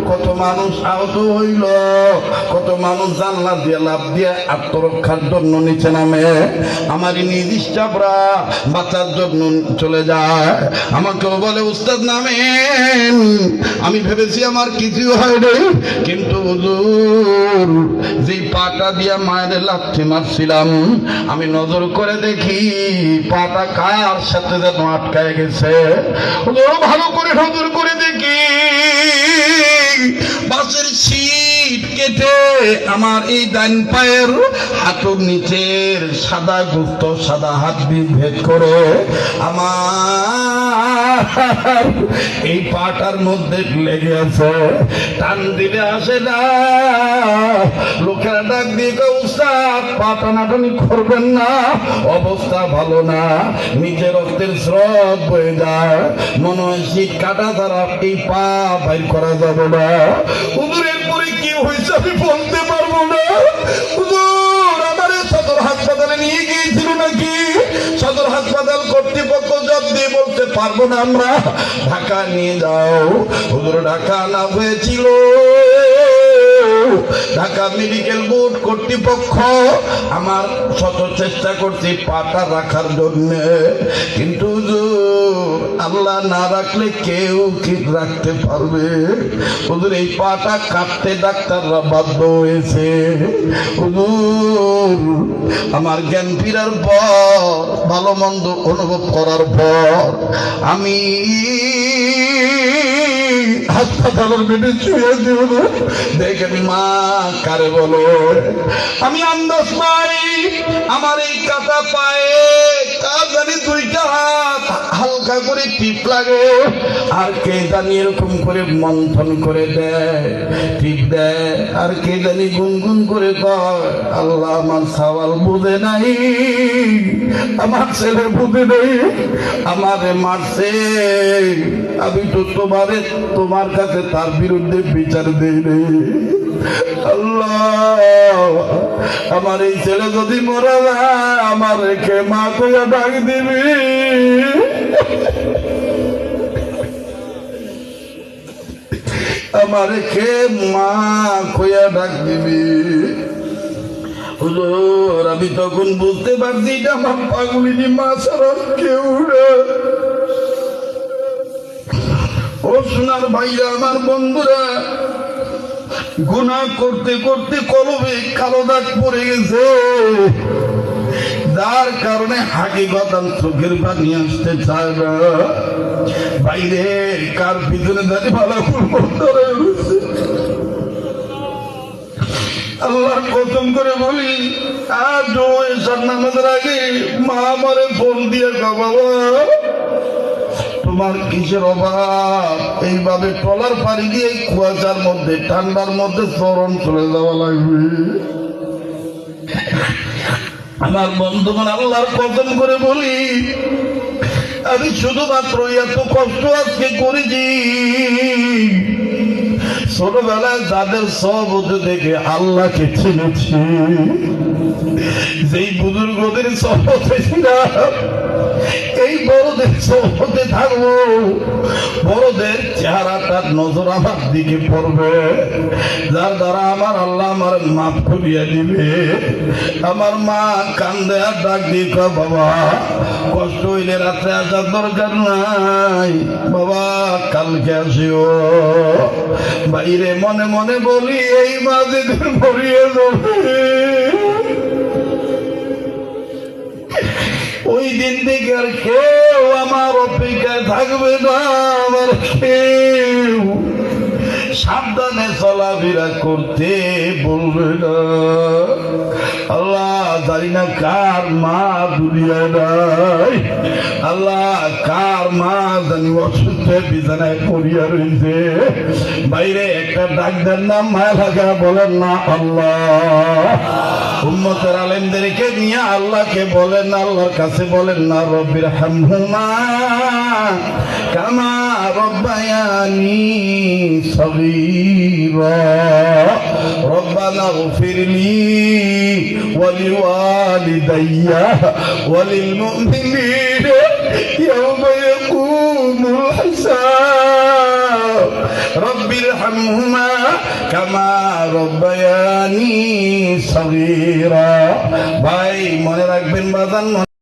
কত মানুষ আহত হইল, কত মানুষ জানলা দিয়ে লাভ দিয়ে আত্মরক্ষার জন্য নিচে নামে, আমার নিজ ইচ্ছাপরা বাঁচার জন্য চলে যায়। আমাকেও বলে উস্তাদ নামেন, আমি ভেবেছি আমার কিছু হয় রে, কিন্তু হুজুর যেই পাটা দিয়া মায়ের লাথি মারছিলাম আমি নজর করে দেখি পাটা কার সাথে যেন আটকায় গেছে। হুজুর ভালো করে নজর করে দেখি বাসের সিট কেটে আমার এই ডান পায়ের হাঁটুর নিচের সাদা গুপ্ত সাদা হাড্ডি ভেদ করে আমার এই পাটার মধ্যে লেগে আছে। টান দিলে আসে না, লোকেরা ডাক দিয়ে উস্তাদ পা টানাটানি করবেন না, অবস্থা ভালো না, নিচে রক্তের স্রোত বয়ে যায়, মনে হয় শীত কাটা ছাড়া এই পা বাইর করা যাবে না। হুজুরের পরে কি হয়েছে আমি বলতে পারবো না। হুজুর আমার সদর হাসপাতালে নিয়ে গিয়েছিল নাকি, সদর হাসপাতাল কর্তৃপক্ষ জব দিয়ে বলতে পারবো না আমরা, ঢাকা নিয়ে যাও। হুজুর ঢাকা না হয়েছিল, ঢাকা মেডিকেল বোর্ড কর্তৃপক্ষ আমার শত চেষ্টা করছি পাটা রাখার জন্য, কিন্তু হুজুর আল্লাহ না রাখলে কেউ কি রাখতে পারবে। হুজুর এই পাটা কাটতে ডাক্তাররা বাধ্য হয়েছে। হুজুর আমার জ্ঞান ফিরার পর ভালো মন্দ অনুভব করার পর আমি হাসপাতালের বেডে শুয়ে দিব, দেখেন মা কারে বলো, আমি আন্দাজ পাই আমার এই কাটা পায়ে কার জানি দুইটা হাত হালকা করে টিপ লাগে, আর কে জানি এরকম করে মন্থন করে দেয়, টিপ দেয়, আর কে জানি গুনগুন করে কয় আল্লাহ আমার সওয়াল বুঝে নাই, আমার ছেলে বুঝে নাই, আমারে মারছে, আমি তো তোমার কাছে তার বিরুদ্ধে বিচার দেই রে আল্লাহ। আমার এই ছেলে যদি মরে যায় আমার রেখে মা কইয়া ডাক দিবি, আমার রেখে মা কইয়া ডাক দিবি। হুজুর আমি তখন বুঝতে পারছি এটা আমার পাগলিনী মা ছাড়া কেউ না। ও সোনার ভাইরা আমার বন্ধুরা, গুনাহ করতে করতে কলবে কালো দাগ পড়ে গেছে, যার কারণে হাকিকত চোখের পানি আসতে চায় না। বাইরে কার পিছনে দাঁড়িয়ে ভালো ধরে আল্লাহর কসম করে বলি, আর এসব নামাজের আগে মা আমারে ফোন দিয়ে বাবা তোমার কিসের অভাব, এইভাবে টলার পাড়ি দিয়ে কুয়াশার মধ্যে ঠান্ডার মধ্যে চরণ চলে যাওয়া লাগবে। আমার বন্ধুগণ আল্লাহর কসম করে বলি, আমি শুধুমাত্র এত কষ্ট আজকে করেছি, ছোটবেলায় যাদের সব দেখে আল্লাহকে চিনেছি, যেই বুজুর্গদের সহতে ছিলাম, এই বড়দের সহতে থাকবো, বড়দের চেহারাটার নজর আমার দিকে পড়বে, যার দ্বারা আমার আল্লাহ আমার মাফ করিয়া দিবে। আমার মা কান্দে আর ডাক দিয়ে কয় বাবা কষ্ট হইলে রাত্রে আসার দরকার নাই, বাবা কালকে আসিও। বাইরে মনে মনে বলি এই মা যেদিন মরিয়ে যাবে ওই দিন থেকে আর কেউ আমার অপেক্ষায় থাকবে না, আমার কেউ সাবধানে চলাফেরা করতে বলবে না। আল্লাহ জানি না কার মা দুনিয়ায় নাই, আল্লাহ কার মা জানি অসুস্থ বিছানায় পড়িয়া রয়েছে, বাইরে একটা ডাক্তার নাম মায়া লাগা বলেন না আল্লাহ। উম্মতের আলেমদেরকে নিয়ে আল্লাহকে বলেন না, আল্লাহর কাছে বলেন না রব্বির হামহুমা কামা রব্বায়ানি সগীরা, রব্বানা গফিরলি ওয়ালিওয়ালিদাইয়া ওয়ালিল মুমিনিনা ইয়াওমা ইয়াকুমুল হিসাব। রব্বির হামহুমা কামা রব্বায়ানি সগীরা। ভাই মনে রাখবেন বাজান।